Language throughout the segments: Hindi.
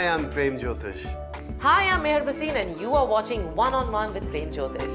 Hi, I'm Prem Jyotish. Hi, I'm Meher Bhasin and you are watching One on One with Prem Jyotish.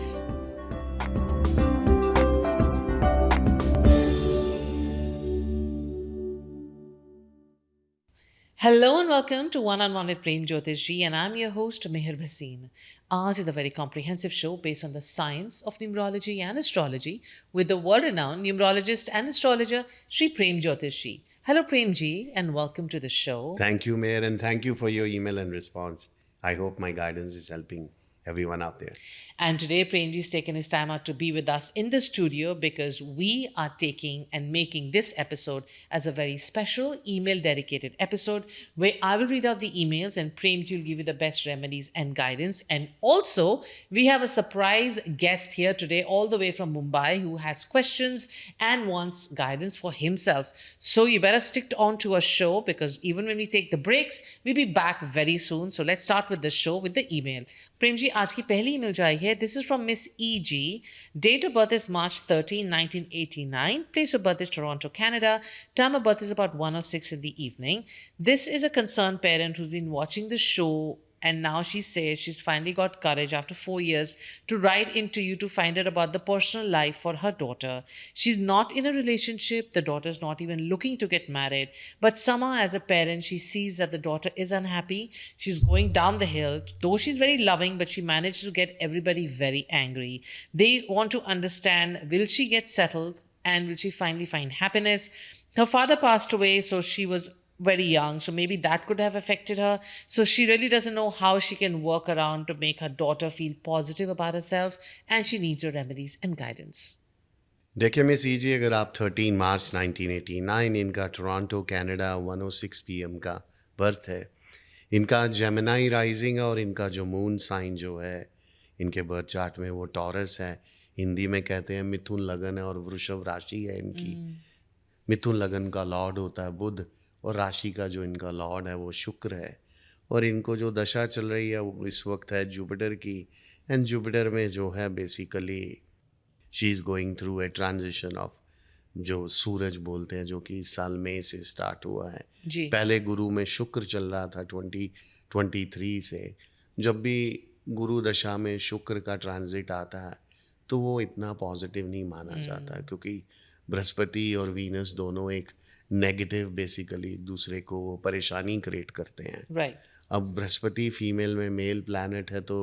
Hello and welcome to One on One with Prem Jyotish ji, and I'm your host Meher Bhasin. Ours is a very comprehensive show based on the science of numerology and astrology with the world-renowned numerologist and astrologer Sri Prem Jyotish ji. Hello Prem ji and welcome to the show. Thank you, Mayor, and thank you for your email and response. I hope my guidance is helping everyone out there. And today, Premji's taken his time out to be with us in the studio because we are taking and making this episode as a very special email dedicated episode where I will read out the emails and Premji will give you the best remedies and guidance. And also, we have a surprise guest here today, all the way from Mumbai, who has questions and wants guidance for himself. So you better stick on to our show because even when we take the breaks, we'll be back very soon. So let's start with the show with the email. Prem ji आज की पहली ईमेल जो आई है this is from Miss E G date of birth is March 13, 1989 place of birth is Toronto, Canada time of birth is about 1:06 in the evening. This is a concerned parent who's been watching the show and now she says she's finally got courage after 4 years to write into you to find out about the personal life for her daughter. She's not in a relationship. The daughter's not even looking to get married. But somehow, as a parent, she sees that the daughter is unhappy. She's going down the hill. Though she's very loving, but she manages to get everybody very angry. They want to understand, will she get settled? And will she finally find happiness? Her father passed away, so she was very young, so maybe that could have affected her. So she really doesn't know how she can work around to make her daughter feel positive about herself, and she needs your remedies and guidance. देखिए मिस ईजी, अगर आप 13 मार्च 1989 इनका टोरंटो कनाडा 1:06 PM का बर्थ है, इनका जेमिनी राइजिंग और इनका जो मून साइन जो है इनके बर्थ चार्ट में वो टॉरस है. हिंदी में कहते हैं मिथुन लगन है और वृषभ राशि है इनकी. मिथुन लगन का लॉर्ड होता है बुध और राशि का जो इनका लॉर्ड है वो शुक्र है. और इनको जो दशा चल रही है वो इस वक्त है जुपिटर की. एंड जुपिटर में जो है basically she is going through a transition of जो सूरज बोलते हैं, जो कि इस साल मई से स्टार्ट हुआ है. जी. पहले गुरु में शुक्र चल रहा था 2023 से. जब भी गुरु दशा में शुक्र का ट्रांजिट आता है तो वो इतना पॉजिटिव नहीं माना जाता, क्योंकि बृहस्पति और वीनस दोनों एक नेगेटिव बेसिकली एक दूसरे को परेशानी क्रिएट करते हैं. Right. अब बृहस्पति फीमेल में मेल प्लैनेट है तो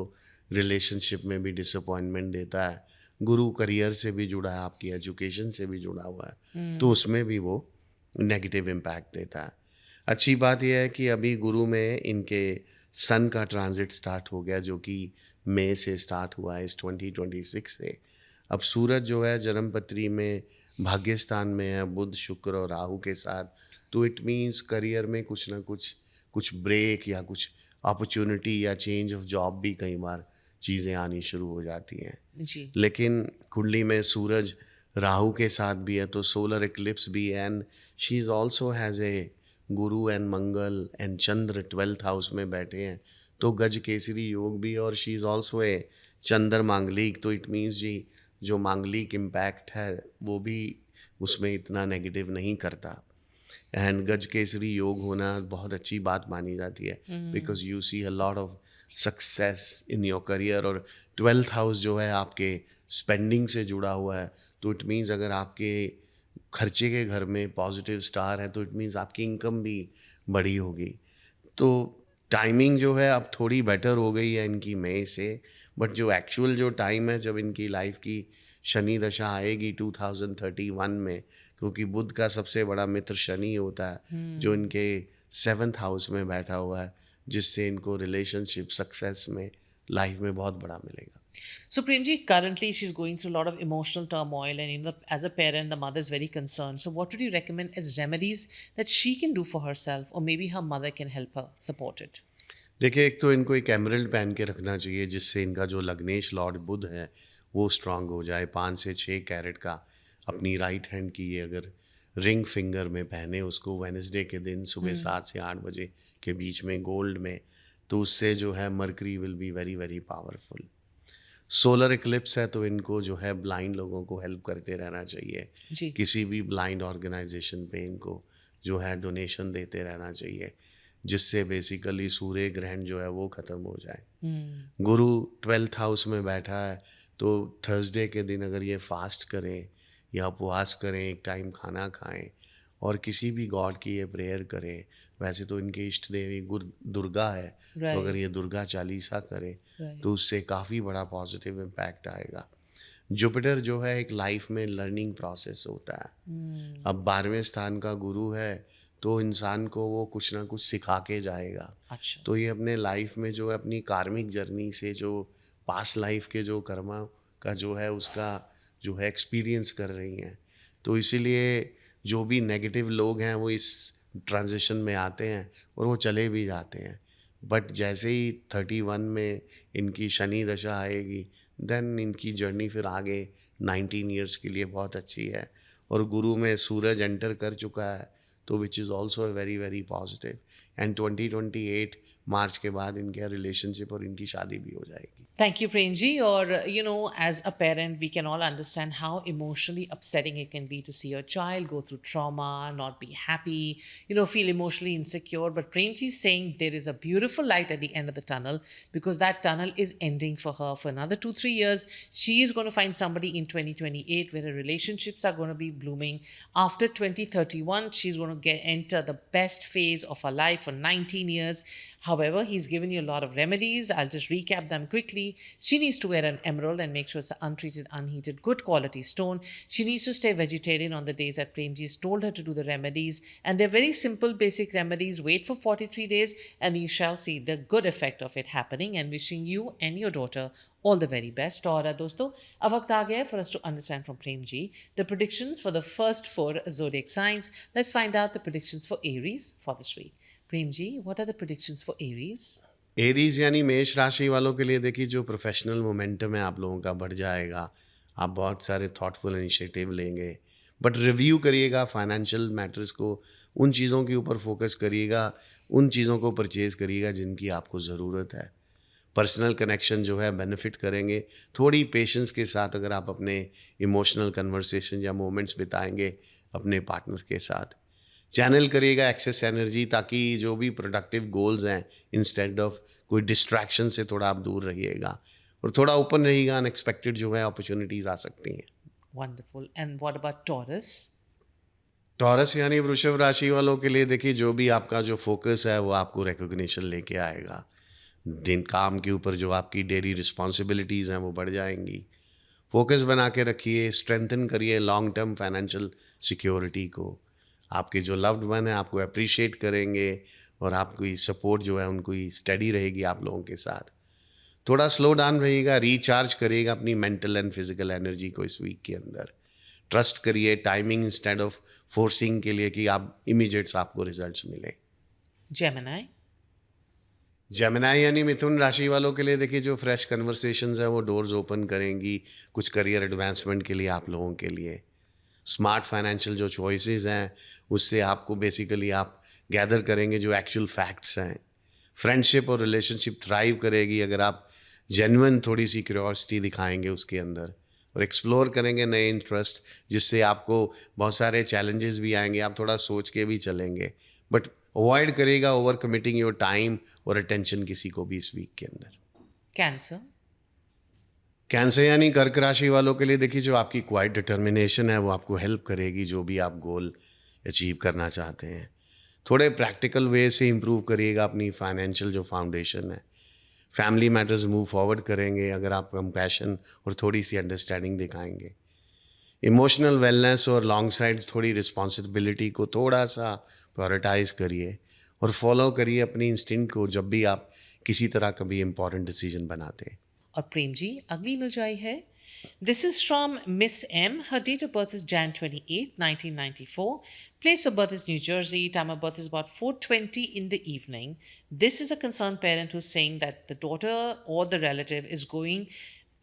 रिलेशनशिप में भी डिसअपॉइंटमेंट देता है. गुरु करियर से भी जुड़ा है, आपकी एजुकेशन से भी जुड़ा हुआ है, तो उसमें भी वो नेगेटिव इम्पैक्ट देता है. अच्छी बात यह है कि अभी गुरु में इनके सन का ट्रांजिट स्टार्ट हो गया, जो कि मई से स्टार्ट हुआ है इस 2026 से. अब सूरज जो है जन्मपत्री में भाग्यस्थान में है बुध शुक्र और राहु के साथ, तो इट मीन्स करियर में कुछ ना कुछ ब्रेक या कुछ अपॉर्चुनिटी या चेंज ऑफ जॉब भी कई बार चीज़ें आनी शुरू हो जाती हैं. जी. लेकिन कुंडली में सूरज राहु के साथ भी है तो सोलर इक्लिप्स भी है. And she is also has a Guru and Mangal and Chandra 12th house में बैठे हैं, तो गज केसरी योग भी. और she is also a Chandra Manglik, तो इट मीन्स जी जो मांगलिक इम्पैक्ट है वो भी उसमें इतना नेगेटिव नहीं करता. एंड गज केसरी योग होना बहुत अच्छी बात मानी जाती है, because you see a lot of success in your career. और 12th हाउस जो है आपके स्पेंडिंग से जुड़ा हुआ है, तो इट मीन्स अगर आपके खर्चे के घर में पॉजिटिव स्टार है तो इट मीन्स आपकी इनकम भी बड़ी होगी. तो टाइमिंग जो है अब थोड़ी बेटर हो गई है इनकी मई से, बट जो एक्चुअल जो टाइम है जब इनकी लाइफ की शनि दशा आएगी 2031 में, क्योंकि बुध का सबसे बड़ा मित्र शनि होता है जो इनके 7th हाउस में बैठा हुआ है, जिससे इनको रिलेशनशिप सक्सेस में लाइफ में बहुत बड़ा मिलेगा. So Premji, currently she's going through a lot of emotional turmoil, and as a parent, the mother is very concerned. So what would you recommend as remedies that she can do for herself, or maybe her mother can help her support it? देखिए, एक तो इनको एक एमरल्ड पहन के रखना चाहिए जिससे इनका जो लग्नेश लॉर्ड बुध है वो स्ट्रांग हो जाए. 5 से 6 कैरेट का अपनी राइट हैंड की ये अगर रिंग फिंगर में पहने उसको वेडनेसडे के दिन सुबह 7 से 8 बजे के बीच में गोल्ड में, तो उससे जो है mercury will be very very powerful. Solar Eclipse है तो इनको जो है ब्लाइंड लोगों को हेल्प करते रहना चाहिए. जी. किसी भी ब्लाइंड ऑर्गेनाइजेशन पे इनको जो है डोनेशन देते रहना चाहिए. जिससे बेसिकली सूर्य ग्रहण जो है वो ख़त्म हो जाए। Hmm. गुरु 12th हाउस में बैठा है, तो थर्सडे के दिन अगर ये फास्ट करें या उपवास करें, एक टाइम खाना खाएं और किसी भी गॉड की ये प्रेयर करें। वैसे तो इनके इष्ट देवी दुर्गा है, तो अगर Right. ये दुर्गा चालीसा करें Right. तो उससे काफ़ी बड़ा पॉजिटिव इम्पैक्ट आएगा। जुपिटर जो है एक लाइफ में लर्निंग प्रोसेस होता है। Hmm. अब 12वें स्थान का गुरु है, तो इंसान को वो कुछ ना कुछ सिखा के जाएगा। अच्छा. तो ये अपने लाइफ में जो है अपनी कार्मिक जर्नी से जो पास्ट लाइफ के जो कर्मा का जो है उसका जो है एक्सपीरियंस कर रही हैं। तो इसीलिए जो भी नेगेटिव लोग हैं वो इस ट्रांजिशन में आते हैं और वो चले भी जाते हैं। बट जैसे ही 31 में इनकी शनि दशा आएगी, देन इनकी जर्नी फिर आगे 19 ईयर्स के लिए बहुत अच्छी है। और गुरु में सूरज एंटर कर चुका है, तो which is also very very positive. And 2028 मार्च के बाद इनके रिलेशनशिप और इनकी शादी भी हो जाएगी। Thank you, Premji. Or, as a parent, we can all understand how emotionally upsetting it can be to see your child go through trauma, not be happy, feel emotionally insecure. But Premji is saying there is a beautiful light at the end of the tunnel, because that tunnel is ending for her for another 2-3 years. She is going to find somebody in 2028 where her relationships are going to be blooming. After 2031, she's going to enter the best phase of her life for 19 years. However, he's given you a lot of remedies. I'll just recap them quickly. She needs to wear an emerald and make sure it's an untreated, unheated, good quality stone. She needs to stay vegetarian on the days that Premji's told her to do the remedies. And they're very simple, basic remedies. Wait for 43 days and you shall see the good effect of it happening. And wishing you and your daughter all the very best. और दोस्तों, अब वक्त आ गया है for us to understand from Premji the predictions for the first 4 zodiac signs. Let's find out the predictions for Aries for this week. Premji, what are the predictions for Aries? Aries यानी मेष राशि वालों के लिए देखिए, जो प्रोफेशनल मोमेंटम है आप लोगों का बढ़ जाएगा। आप बहुत सारे थॉटफुल इनिशिएटिव लेंगे, बट रिव्यू करिएगा फाइनेंशियल मैटर्स को। उन चीज़ों के ऊपर फोकस करिएगा, उन चीज़ों को परचेज़ करिएगा जिनकी आपको ज़रूरत है। पर्सनल कनेक्शन जो है बेनिफिट करेंगे। थोड़ी पेशेंस के साथ अगर आप अपने इमोशनल कन्वर्सेशन या मोमेंट्स बिताएंगे अपने पार्टनर के साथ। चैनल करिएगा एक्सेस एनर्जी, ताकि जो भी प्रोडक्टिव गोल्स हैं, इंस्टेड ऑफ कोई डिस्ट्रैक्शन से थोड़ा आप दूर रहिएगा और थोड़ा ओपन रहिएगा। अनएक्सपेक्टेड जो है अपॉर्चुनिटीज़ आ सकती हैं। Wonderful. And what about Taurus? Taurus यानी वृषभ राशि वालों के लिए देखिए, जो भी आपका जो फोकस है वो आपको रिकॉग्निशन लेके आएगा। दिन काम के ऊपर जो आपकी डेली रिस्पॉन्सिबिलिटीज़ हैं वो बढ़ जाएंगी। फोकस बना के रखिए, स्ट्रेंथन करिए लॉन्ग टर्म फाइनेंशियल सिक्योरिटी को। आपके जो लव्ड वन है आपको अप्रिशिएट करेंगे और आपकी सपोर्ट जो है उनको स्टडी रहेगी आप लोगों के साथ। थोड़ा स्लो डाउन रहिएगा, रिचार्ज करिएगा अपनी मेंटल एंड फिजिकल एनर्जी को इस वीक के अंदर। ट्रस्ट करिए टाइमिंग इंस्टेड ऑफ फोर्सिंग के लिए कि आप इमीडिएट्स आपको रिजल्ट्स मिले। Gemini? जेमिनाई यानी मिथुन राशि वालों के लिए देखिए, जो फ्रेश कन्वर्सेशंस हैं वो डोर्स ओपन करेंगी कुछ करियर एडवांसमेंट के लिए आप लोगों के लिए। स्मार्ट फाइनेंशियल जो चॉइसेस हैं उससे आपको बेसिकली आप गैदर करेंगे जो एक्चुअल फैक्ट्स हैं। फ्रेंडशिप और रिलेशनशिप थ्राइव करेगी अगर आप जेन्युइन थोड़ी सी क्यूरियोसिटी दिखाएंगे उसके अंदर और एक्सप्लोर करेंगे नए इंटरेस्ट, जिससे आपको बहुत सारे चैलेंजेस भी आएंगे। आप थोड़ा सोच के भी चलेंगे, बट अवॉइड करिएगा ओवर कमिटिंग योर टाइम और अटेंशन किसी को भी इस वीक के अंदर। Cancer? कैंसर यानी कर्क राशि वालों के लिए देखिए, जो आपकी क्वाइट डिटर्मिनेशन है वो आपको हेल्प करेगी जो भी आप गोल अचीव करना चाहते हैं। थोड़े प्रैक्टिकल वे से इम्प्रूव करिएगा अपनी फाइनेंशियल जो फाउंडेशन है। फैमिली मैटर्स मूव फॉरवर्ड करेंगे अगर आप कंपैशन और थोड़ी सी अंडरस्टैंडिंग दिखाएंगे। इमोशनल वेलनेस और लॉन्ग साइड थोड़ी रिस्पॉन्सिबिलिटी को थोड़ा सा प्रायोरिटाइज करिए और फॉलो करिए अपनी इंस्टिंक्ट को जब भी आप किसी तरह का भी इम्पॉर्टेंट डिसीजन बनाते हैं। और प्रेम जी, अगली मिल जाई है। This is from Miss M. Her date of birth is Jan 28, 1994. Place of birth is New Jersey. Time of birth is about 4:20 in the evening. This is a concerned parent who's saying that the daughter or the relative is going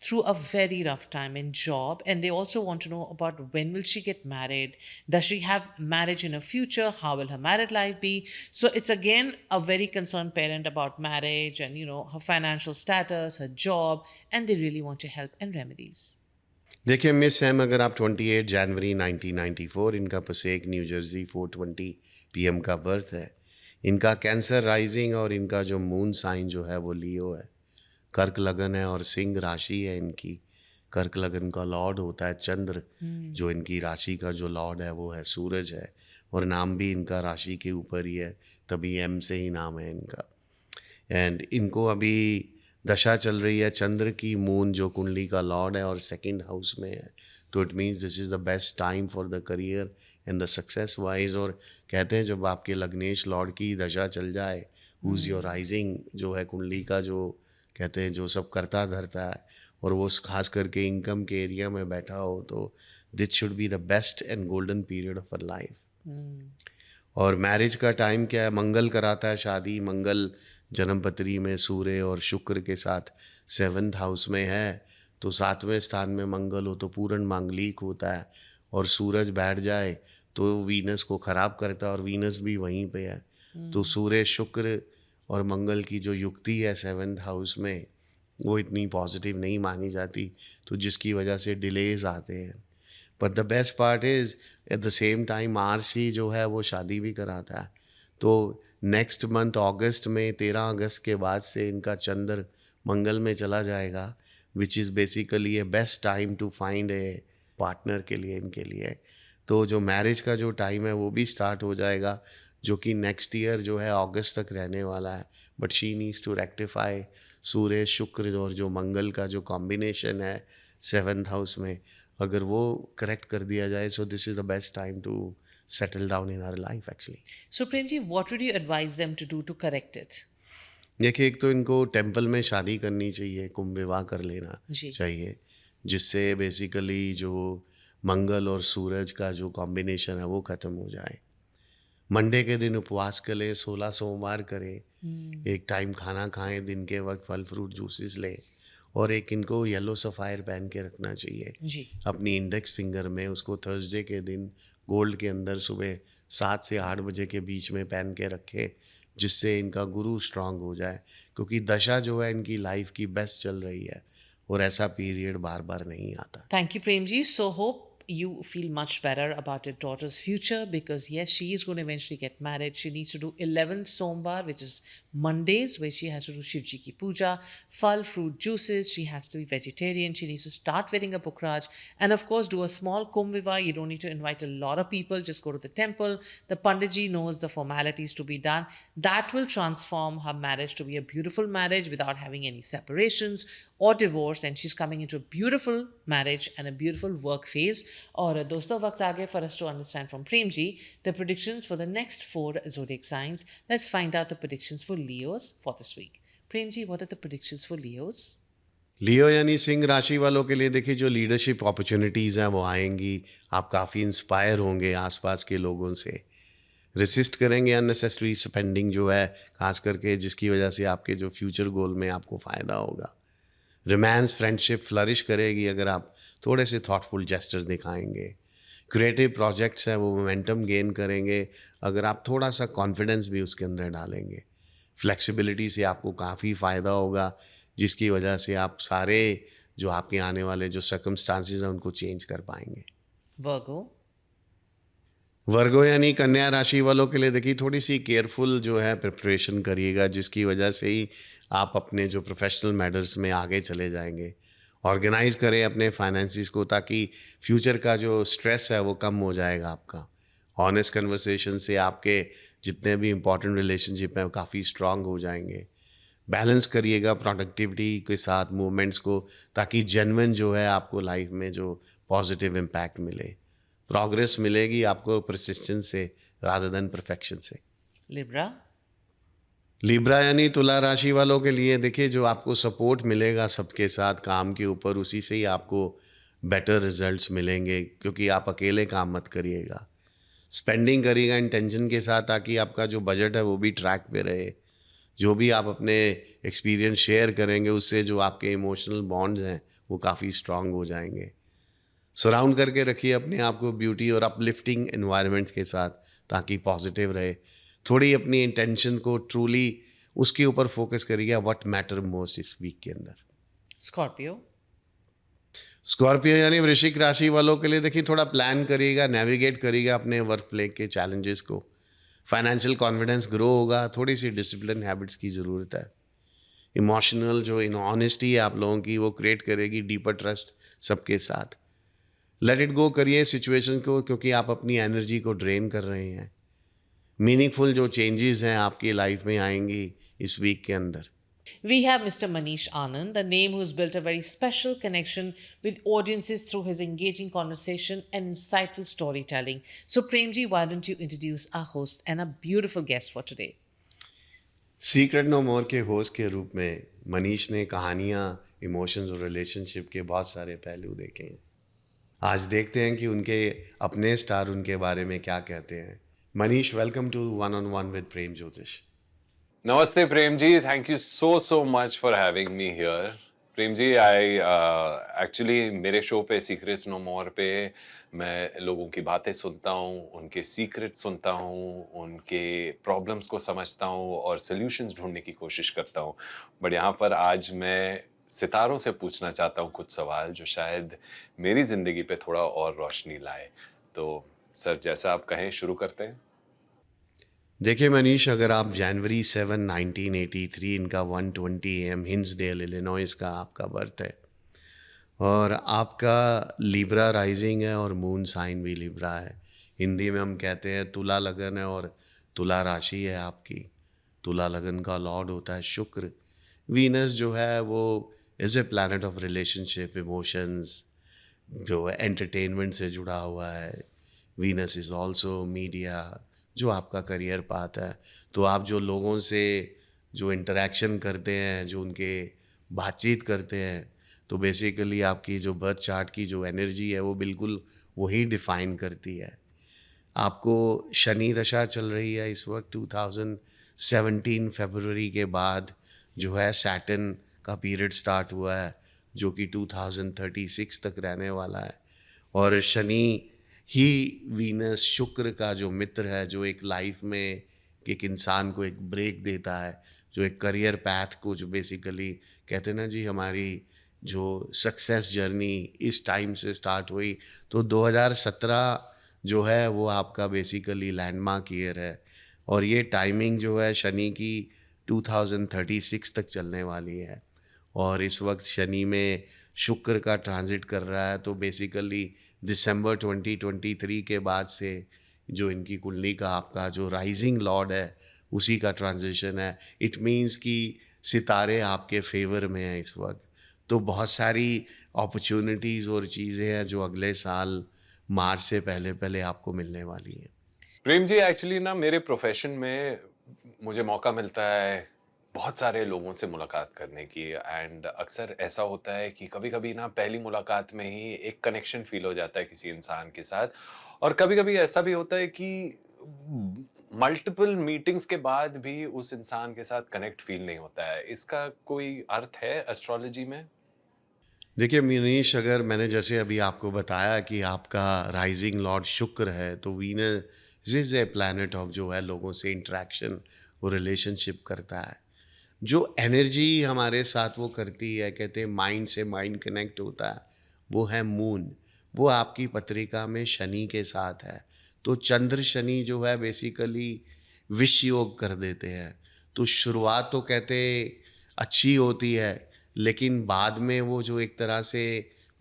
through a very rough time in job, and they also want to know about when will she get married. Does she have marriage in her future? How will her married life be? So it's again a very concerned parent about marriage and her financial status, her job, and they really want your help and remedies. देखिए मिस एम, अगर आप 28 जनवरी 1994, इनका पसेक न्यू जर्सी 4:20 PM का बर्थ है। इनका कैंसर राइजिंग और इनका जो मून साइन जो है वो लियो है, कर्क लगन है और सिंह राशि है इनकी। कर्क लगन का लॉर्ड होता है चंद्र, जो इनकी राशि का जो लॉर्ड है वो है सूरज है, और नाम भी इनका राशि के ऊपर ही है, तभी एम से ही नाम है इनका। एंड इनको अभी दशा चल रही है चंद्र की, मून जो कुंडली का लॉर्ड है और सेकंड हाउस में है, तो it means this is the best time for the career and the success wise. और कहते हैं जब आपके लग्नेश लॉर्ड की दशा चल जाए, हुज योर राइजिंग जो है कुंडली का, जो कहते हैं जो सब करता धरता है, और वो खास करके इनकम के एरिया में बैठा हो, तो this should be the best and golden period of our life. और मैरिज का टाइम क्या है, मंगल कराता है शादी। मंगल जन्मपत्री में सूर्य और शुक्र के साथ 7th हाउस में है, तो 7वें स्थान में मंगल हो तो पूर्ण मांगलिक होता है, और सूरज बैठ जाए तो वीनस को ख़राब करता है, और वीनस भी वहीं पे है। तो सूर्य शुक्र और मंगल की जो युक्ति है 7th हाउस में, वो इतनी पॉजिटिव नहीं मानी जाती, तो जिसकी वजह से डिलेज आते हैं। But the best part is at the same time RC जो है वो शादी भी कराता है। तो नेक्स्ट मंथ अगस्त में 13 अगस्त के बाद से इनका चंद्र मंगल में चला जाएगा, which is basically a best time to find a partner के लिए इनके लिए। तो जो मैरिज का जो टाइम है वो भी स्टार्ट हो जाएगा, जो कि नेक्स्ट ईयर जो है अगस्त तक रहने वाला है। But she needs to rectify Surya Shukra और जो मंगल का जो कॉम्बिनेशन है 7th हाउस में, अगर वो करेक्ट कर दिया जाए, so this is the best time to settle down in our life actually. So, Premji, what would you advise them to do to correct it? देखिए, एक तो इनको टेंपल में शादी करनी चाहिए, कुंभ विवाह कर लेना जी। चाहिए, जिससे बेसिकली जो मंगल और सूरज का जो कॉम्बिनेशन है वो ख़त्म हो जाए। मंडे के दिन उपवास करें, 16 सोमवार करें, एक टाइम खाना खाएं, दिन के वक्त फल फ्रूट जूसेस लें, और एक इनको येलो सफ़ायर पहन के रखना चाहिए जी। अपनी इंडेक्स फिंगर में। उसको थर्सडे के दिन गोल्ड के अंदर सुबह 7 से 8 बजे के बीच में पहन के रखें, जिससे इनका गुरु स्ट्रांग हो जाए, क्योंकि दशा जो है इनकी लाइफ की बेस्ट चल रही है, और ऐसा पीरियड बार बार नहीं आता। Thank you, Premji. So, hope you feel much better about your daughter's future, because yes, she is going to eventually get married. She needs to do 11th Somvar, which is Mondays, where she has to do Shivji ki puja, fal, fruit, juices. She has to be vegetarian. She needs to start wearing a bukraj, and of course, do a small Kumbh Vivaah. You don't need to invite a lot of people. Just go to the temple. The Panditji knows the formalities to be done. That will transform her marriage to be a beautiful marriage without having any separations or divorce, and she's coming into a beautiful marriage and a beautiful work phase. और दोस्तों, वक्त आ गया for us to understand from Premji the predictions for the next 4 zodiac signs. Let's find out the predictions for Leos for this week. Premji, what are the predictions for Leos? लियो यानी सिंह राशि वालों के लिए देखिए, जो लीडरशिप अपॉर्चुनिटीज़ हैं वो आएंगी। आप काफ़ी इंस्पायर होंगे आसपास के लोगों से, रेसिस्ट करेंगे अननेसेसरी स्पेंडिंग जो है, खास करके जिसकी वजह से आपके जो फ्यूचर गोल में आपको फ़ायदा होगा। रोमांस फ्रेंडशिप फ्लरिश करेगी अगर आप थोड़े से थॉटफुल जेस्चर दिखाएंगे। क्रिएटिव प्रोजेक्ट्स हैं वो मोमेंटम गेन करेंगे अगर आप थोड़ा सा कॉन्फिडेंस भी उसके अंदर डालेंगे। फ्लेक्सिबिलिटी से आपको काफ़ी फ़ायदा होगा, जिसकी वजह से आप सारे जो आपके आने वाले जो सर्कमस्टांसेस हैं उनको चेंज कर पाएंगे। Virgo. वर्गो यानी कन्या राशि वालों के लिए देखिए, थोड़ी सी केयरफुल जो है प्रिपरेशन करिएगा, जिसकी वजह से ही आप अपने जो प्रोफेशनल मैटर्स में आगे चले जाएंगे। ऑर्गेनाइज करें अपने फाइनेंसिस को, ताकि फ्यूचर का जो स्ट्रेस है वो कम हो जाएगा आपका। ऑनेस्ट कन्वर्सेशन से आपके जितने भी इंपॉर्टेंट रिलेशनशिप हैं वो काफ़ी स्ट्रांग हो जाएंगे। बैलेंस करिएगा प्रोडक्टिविटी के साथ मूवमेंट्स को, ताकि जेन्युइन जो है आपको लाइफ में जो पॉजिटिव इम्पैक्ट मिले। प्रोग्रेस मिलेगी आपको परसिस्टेंस से रादर देन परफेक्शन से। Libra. लिब्रा यानी तुला राशि वालों के लिए देखिए, जो आपको सपोर्ट मिलेगा सबके साथ काम के ऊपर, उसी से ही आपको बेटर रिजल्ट्स मिलेंगे, क्योंकि आप अकेले काम मत करिएगा। स्पेंडिंग करिएगा इंटेंशन के साथ, ताकि आपका जो बजट है वो भी ट्रैक पे रहे। जो भी आप अपने एक्सपीरियंस शेयर करेंगे, उससे जो आपके इमोशनल बॉन्ड्स हैं वो काफ़ी स्ट्रांग हो जाएंगे। सराउंड करके रखिए अपने आप को ब्यूटी और अपलिफ्टिंग एनवायरनमेंट के साथ, ताकि पॉजिटिव रहे। थोड़ी अपनी इंटेंशन को ट्रूली उसके ऊपर फोकस करिएगा, व्हाट मैटर मोस्ट इस वीक के अंदर। Scorpio. स्कॉर्पियो यानी वृश्चिक राशि वालों के लिए देखिए, थोड़ा प्लान करिएगा, नेविगेट करिएगा अपने वर्क प्लेस के चैलेंजेस को। फाइनेंशियल कॉन्फिडेंस ग्रो होगा, थोड़ी सी डिसिप्लिन हैबिट्स की ज़रूरत है। इमोशनल जो इन ऑनेस्टी है आप लोगों की, वो क्रिएट करेगी डीपर ट्रस्ट सबके साथ। लेट इट गो करिए सिचुएशन को, क्योंकि आप अपनी एनर्जी को ड्रेन कर रहे हैं। मीनिंगफुल जो चेंजेस हैं आपकी लाइफ में आएंगी इस वीक के अंदर। We have Mr. Manish Anand, the name who's built a very special connection with audiences through his engaging conversation and insightful storytelling. So, Premji, why don't you introduce our host and a beautiful guest for today? Secret no more के होस्ट के रूप में मनीष ने कहानियाँ, इमोशंस और रिलेशनशिप के बहुत सारे पहलू देखे हैं। आज देखते हैं कि उनके अपने स्टार उनके बारे में क्या कहते हैं। Manish, welcome to one on one with Prem Jyotish. Namaste, Premji. Thank you so much for having me here. Premji, I actually मेरे शो पे सीक्रेट्स नो मोर पे मैं लोगों की बातें सुनता हूँ, उनके सीक्रेट सुनता हूँ, उनके प्रॉब्लम्स को समझता हूँ और सॉल्यूशंस ढूंढने की कोशिश करता हूँ। बट यहाँ पर आज मैं सितारों से पूछना चाहता हूँ कुछ सवाल जो शायद मेरी ज़िंदगी पे थोड़ा और रोशनी लाए। तो सर, जैसा आप कहें, शुरू करते हैं। देखिए मनीष, अगर आप जनवरी 7, 1983, इनका 1:20 AM हिंसडेल इलिनॉइस का आपका बर्थ है और आपका लिब्रा राइजिंग है और मून साइन भी लिब्रा है। हिंदी में हम कहते हैं तुला लगन है और तुला राशि है आपकी। तुला लगन का लॉर्ड होता है शुक्र। वीनस जो है वो is a planet of relationship, emotions, जो है एंटरटेनमेंट से जुड़ा हुआ है। वीनस इज़ ऑल्सो मीडिया, जो आपका करियर पाथ है। तो आप जो लोगों से जो इंटरेक्शन करते हैं, जो उनके बातचीत करते हैं, तो बेसिकली आपकी जो बर्थ चार्ट की जो एनर्जी है वो बिल्कुल वही डिफ़ाइन करती है। आपको शनि दशा चल रही है इस वक्त 2017 फरवरी के बाद जो है सैटर्न का पीरियड स्टार्ट हुआ है, जो कि 2036 तक रहने वाला है। और शनि ही वीनस शुक्र का जो मित्र है, जो एक लाइफ में एक इंसान को एक ब्रेक देता है, जो एक करियर पैथ को, जो बेसिकली कहते हैं ना जी, हमारी जो सक्सेस जर्नी इस टाइम से स्टार्ट हुई। तो 2017 जो है वो आपका बेसिकली लैंडमार्क ईयर है और ये टाइमिंग जो है शनि की 2036 तक चलने वाली है। और इस वक्त शनि में शुक्र का ट्रांजिट कर रहा है, तो बेसिकली दिसंबर 2023 के बाद से जो इनकी कुंडली का आपका जो राइजिंग लॉर्ड है उसी का ट्रांजिशन है। इट मीन्स कि सितारे आपके फेवर में हैं इस वक्त। तो बहुत सारी अपॉर्चुनिटीज़ और चीज़ें हैं जो अगले साल मार्च से पहले पहले आपको मिलने वाली हैं। प्रेम जी, एक्चुअली ना मेरे प्रोफेशन में मुझे मौका मिलता है बहुत सारे लोगों से मुलाकात करने की। एंड अक्सर ऐसा होता है कि कभी कभी ना पहली मुलाकात में ही एक कनेक्शन फील हो जाता है किसी इंसान के साथ, और कभी कभी ऐसा भी होता है कि मल्टीपल मीटिंग्स के बाद भी उस इंसान के साथ कनेक्ट फील नहीं होता है। इसका कोई अर्थ है एस्ट्रोलॉजी में? देखिए मनीष, अगर मैंने जैसे अभी आपको बताया कि आपका राइजिंग लॉर्ड शुक्र है, तो Venus is a planet of जो है लोगों से इंटरेक्शन और रिलेशनशिप करता है। जो एनर्जी हमारे साथ वो करती है, कहते हैं माइंड से माइंड कनेक्ट होता है, वो है मून। वो आपकी पत्रिका में शनि के साथ है। तो चंद्र शनि जो है बेसिकली विष योग कर देते हैं। तो शुरुआत तो कहते अच्छी होती है, लेकिन बाद में वो जो एक तरह से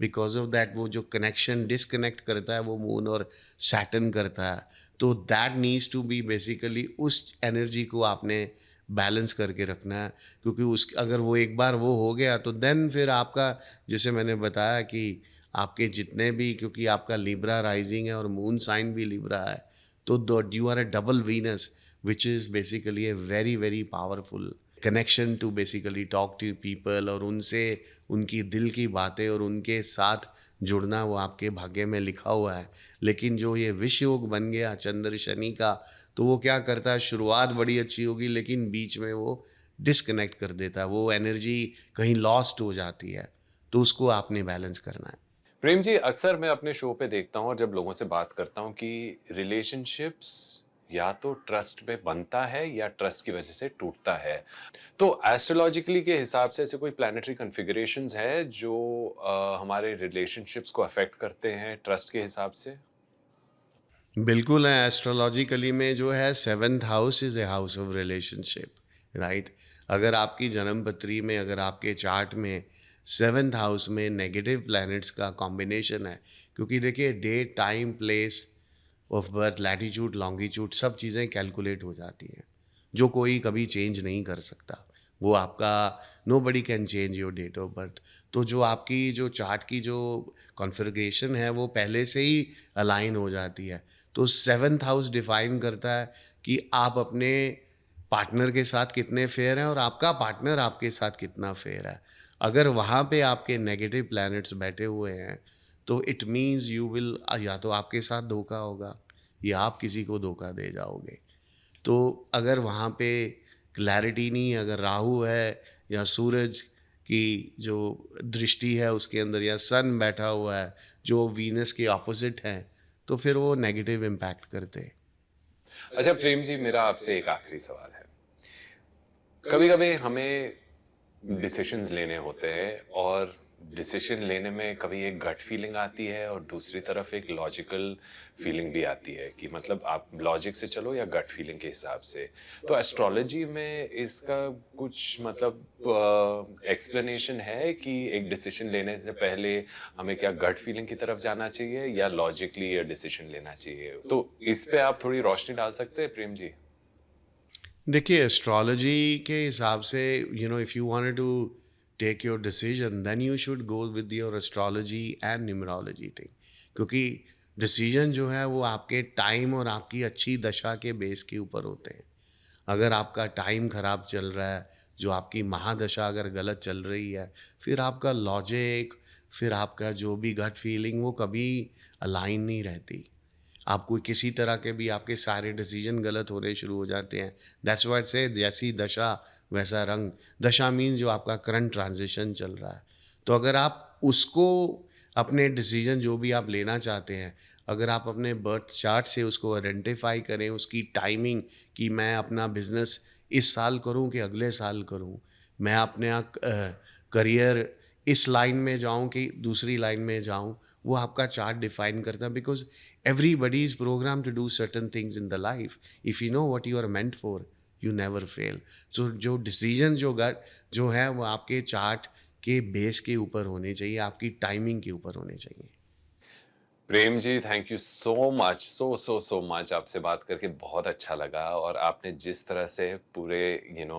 बिकॉज ऑफ दैट वो जो कनेक्शन डिसकनेक्ट करता है वो मून और सैटर्न करता है। तो that needs to be basically उस एनर्जी को आपने बैलेंस करके रखना है, क्योंकि उस अगर वो एक बार वो हो गया तो देन फिर आपका, जैसे मैंने बताया कि आपके जितने भी, क्योंकि आपका लिब्रा राइजिंग है और मून साइन भी लिब्रा है, तो you are a double Venus which is basically a very very powerful connection to basically talk to people और उनसे उनकी दिल की बातें और उनके साथ जुड़ना वो आपके भाग्य में लिखा हुआ है। लेकिन जो ये विष योग बन गया चंद्र शनि का, तो वो क्या करता है, शुरुआत बड़ी अच्छी होगी लेकिन बीच में वो डिस्कनेक्ट कर देता है, वो एनर्जी कहीं लॉस्ट हो जाती है। तो उसको आपने बैलेंस करना है। प्रेम जी, अक्सर मैं अपने शो पे देखता हूँ और जब लोगों से बात करता हूँ कि रिलेशनशिप्स या तो ट्रस्ट में बनता है या ट्रस्ट की वजह से टूटता है। तो एस्ट्रोलॉजिकली के हिसाब से ऐसे कोई प्लैनेटरी कॉन्फ़िगरेशंस है जो हमारे रिलेशनशिप्स को अफेक्ट करते हैं ट्रस्ट के हिसाब से? बिल्कुल है, एस्ट्रोलॉजिकली में जो है 7th house is a house of relationship, right? अगर आपकी जन्म पत्री में, अगर आपके चार्ट में 7th हाउस में नेगेटिव प्लैनेट्स का कॉम्बिनेशन है, क्योंकि देखिए date, time, place of birth, latitude, longitude सब चीज़ें कैलकुलेट हो जाती हैं, जो कोई कभी चेंज नहीं कर सकता। वो आपका nobody can change your date of birth. तो जो आपकी जो चार्ट की जो कॉन्फ़िगरेशन है वो पहले से ही अलाइन हो जाती है। तो 7th हाउस डिफाइन करता है कि आप अपने पार्टनर के साथ कितने फेयर हैं और आपका पार्टनर आपके साथ कितना फेयर है। अगर वहाँ पे आपके नेगेटिव प्लैनेट्स बैठे हुए हैं तो इट मीन्स यू विल, या तो आपके साथ धोखा होगा या आप किसी को धोखा दे जाओगे। तो अगर वहाँ पे क्लैरिटी नहीं है, अगर राहु है या सूरज की जो दृष्टि है उसके अंदर, या सन बैठा हुआ है जो वीनस के ऑपोजिट है, तो फिर वो नेगेटिव इम्पैक्ट करते हैं। अच्छा प्रेम जी, मेरा आपसे एक आखिरी सवाल है। कभी कभी हमें डिसीशंस लेने होते हैं और डिसीजन लेने में कभी एक गट फीलिंग आती है और दूसरी तरफ एक लॉजिकल फीलिंग भी आती है कि मतलब आप लॉजिक से चलो या गट फीलिंग के हिसाब से। तो एस्ट्रोलॉजी में इसका कुछ मतलब एक्सप्लेनेशन है कि एक डिसीजन लेने से पहले हमें क्या गट फीलिंग की तरफ जाना चाहिए या लॉजिकली ये डिसीजन लेना चाहिए? तो इस पे आप थोड़ी रोशनी डाल सकते हैं प्रेम जी? देखिए एस्ट्रोलॉजी के हिसाब से, if you wanted to take your decision then you should go with your astrology and numerology thing, क्योंकि डिसीजन जो है वो आपके टाइम और आपकी अच्छी दशा के बेस के ऊपर होते हैं। अगर आपका टाइम ख़राब चल रहा है, जो आपकी महादशा अगर गलत चल रही है, फिर आपका लॉजिक, फिर आपका जो भी गट फीलिंग वो कभी अलाइन नहीं रहती। आपको किसी तरह के भी आपके सारे डिसीजन गलत होने शुरू हो जाते हैं। दैट्स व्हाट से जैसी दशा वैसा रंग। दशा मीन जो आपका करंट ट्रांजिशन चल रहा है। तो अगर आप उसको अपने डिसीजन जो भी आप लेना चाहते हैं, अगर आप अपने बर्थ चार्ट से उसको आइडेंटिफाई करें, उसकी टाइमिंग कि मैं अपना बिजनेस इस साल करूं कि अगले साल करूं, मैं अपने करियर इस लाइन में जाऊं कि दूसरी लाइन में जाऊं, वो आपका चार्ट डिफाइन करता है। Because everybody is programmed to do certain things in the life. If you know what you are meant for, you never fail. So जो डिसीजन जो है वो आपके चार्ट के बेस के ऊपर होने चाहिए, आपकी टाइमिंग के ऊपर होने चाहिए। Prem ji, thank you so much, so much. आपसे बात करके बहुत अच्छा लगा और आपने जिस तरह से पूरे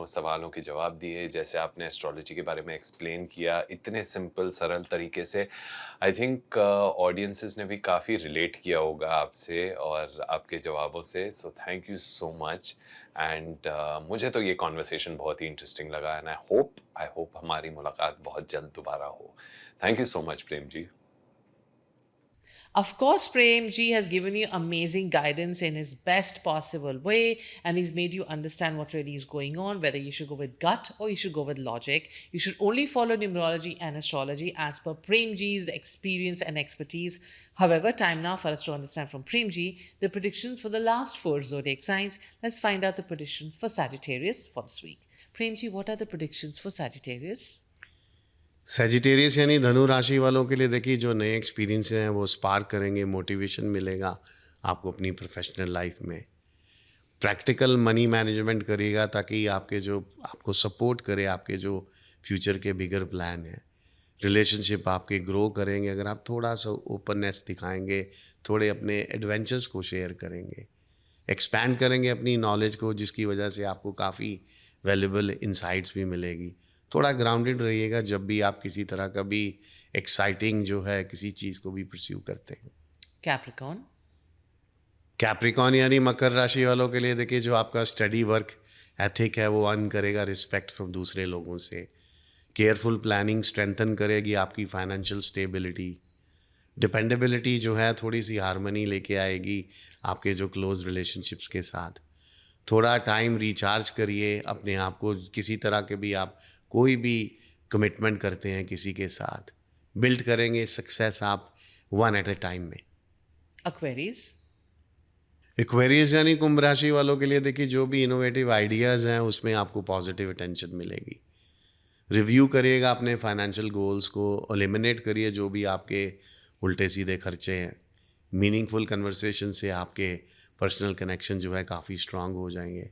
सवालों के जवाब दिए, जैसे आपने एस्ट्रोलॉजी के बारे में एक्सप्लेन किया इतने सिंपल सरल तरीके से, आई थिंक ऑडियंसेस ने भी काफ़ी रिलेट किया होगा आपसे और आपके जवाबों से। So thank you so much and मुझे तो ये कॉन्वर्सेशन बहुत ही इंटरेस्टिंग लगा एंड आई होप हमारी मुलाकात बहुत जल्द दोबारा हो। Thank you so much Prem ji. Of course, Prem Ji has given you amazing guidance in his best possible way, and he's made you understand what really is going on, whether you should go with gut or you should go with logic. You should only follow numerology and astrology as per Prem Ji's experience and expertise. However, time now for us to understand from Prem Ji the predictions for the last 4 zodiac signs. Let's find out the prediction for Sagittarius for this week. Prem Ji, what are the predictions for Sagittarius? Sagittarius यानी धनु राशि वालों के लिए देखिए, जो नए एक्सपीरियंस हैं वो स्पार्क करेंगे, मोटिवेशन मिलेगा आपको अपनी प्रोफेशनल लाइफ में। प्रैक्टिकल मनी मैनेजमेंट करिएगा ताकि आपके जो आपको सपोर्ट करे, आपके जो फ्यूचर के बिगर प्लान हैं। रिलेशनशिप आपके ग्रो करेंगे अगर आप थोड़ा सा ओपननेस दिखाएंगे, थोड़े अपने एडवेंचर्स को शेयर करेंगे, एक्सपैंड करेंगे अपनी नॉलेज को, जिसकी वजह से आपको काफ़ी वैल्यूबल इंसाइट्स भी मिलेगी। थोड़ा ग्राउंडेड रहिएगा जब भी आप किसी तरह का भी एक्साइटिंग जो है किसी चीज़ को भी परस्यू करते हैं। Capricorn. कैप्रिकॉन यानी मकर राशि वालों के लिए देखिए, जो आपका स्टडी वर्क एथिक है वो अर्न करेगा रिस्पेक्ट फ्रॉम दूसरे लोगों से। केयरफुल प्लानिंग स्ट्रेंथन करेगी आपकी फाइनेंशियल स्टेबिलिटी। डिपेंडेबिलिटी जो है थोड़ी सी हारमनी लेके आएगी आपके जो क्लोज रिलेशनशिप्स के साथ। थोड़ा टाइम रिचार्ज करिए अपने आप को, किसी तरह के भी आप कोई भी कमिटमेंट करते हैं किसी के साथ, बिल्ड करेंगे सक्सेस आप वन एट ए टाइम में। Aquarius. एक्वेरियस यानी कुंभ राशि वालों के लिए देखिए, जो भी इनोवेटिव आइडियाज़ हैं उसमें आपको पॉजिटिव अटेंशन मिलेगी। रिव्यू करिएगा अपने फाइनेंशियल गोल्स को, एलिमिनेट करिए जो भी आपके उल्टे सीधे खर्चे हैं। मीनिंगफुल कन्वर्सेशन से आपके पर्सनल कनेक्शन जो है काफ़ी स्ट्रांग हो जाएंगे।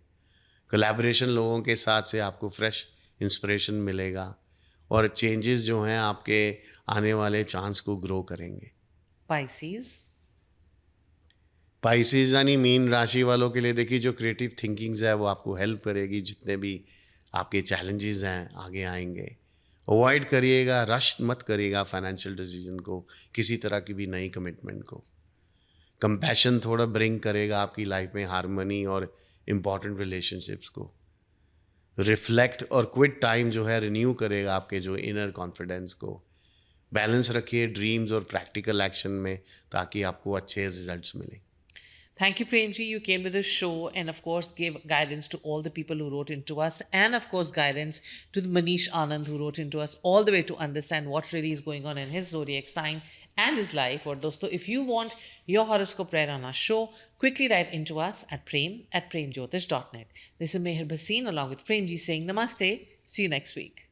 कोलैबोरेशन लोगों के साथ से आपको फ्रेश इंस्पिरेशन मिलेगा और चेंजेस जो हैं आपके आने वाले चांस को ग्रो करेंगे। Pisces. पाइसेस यानी मीन राशि वालों के लिए देखिए, जो क्रिएटिव थिंकिंग्स है वो आपको हेल्प करेगी। जितने भी आपके चैलेंजेस हैं आगे आएंगे। अवॉइड करिएगा, रश मत करिएगा फाइनेंशियल डिसीजन को, किसी तरह की भी नई कमिटमेंट को। कंपैशन थोड़ा ब्रिंग करेगा आपकी लाइफ में हार्मनी और इम्पॉर्टेंट रिलेशनशिप्स को। रिफ्लेक्ट और क्विट टाइम जो है रिन्यू करेगा आपके जो इनर कॉन्फिडेंस को। बैलेंस रखिए ड्रीम्स और प्रैक्टिकल एक्शन में, ताकि आपको अच्छे रिजल्ट्स मिलें। Thank you, Premji. You came to the show and, of course, gave guidance to all the people who wrote into us, and, of course, guidance to Manish Anand, who wrote into us all the way to understand what really is going on in his zodiac sign and his life. Or, dosto, if you want your horoscope read on our show, quickly write into us at premjyotish.net. This is Meher Bhasin along with Premji saying namaste. See you next week.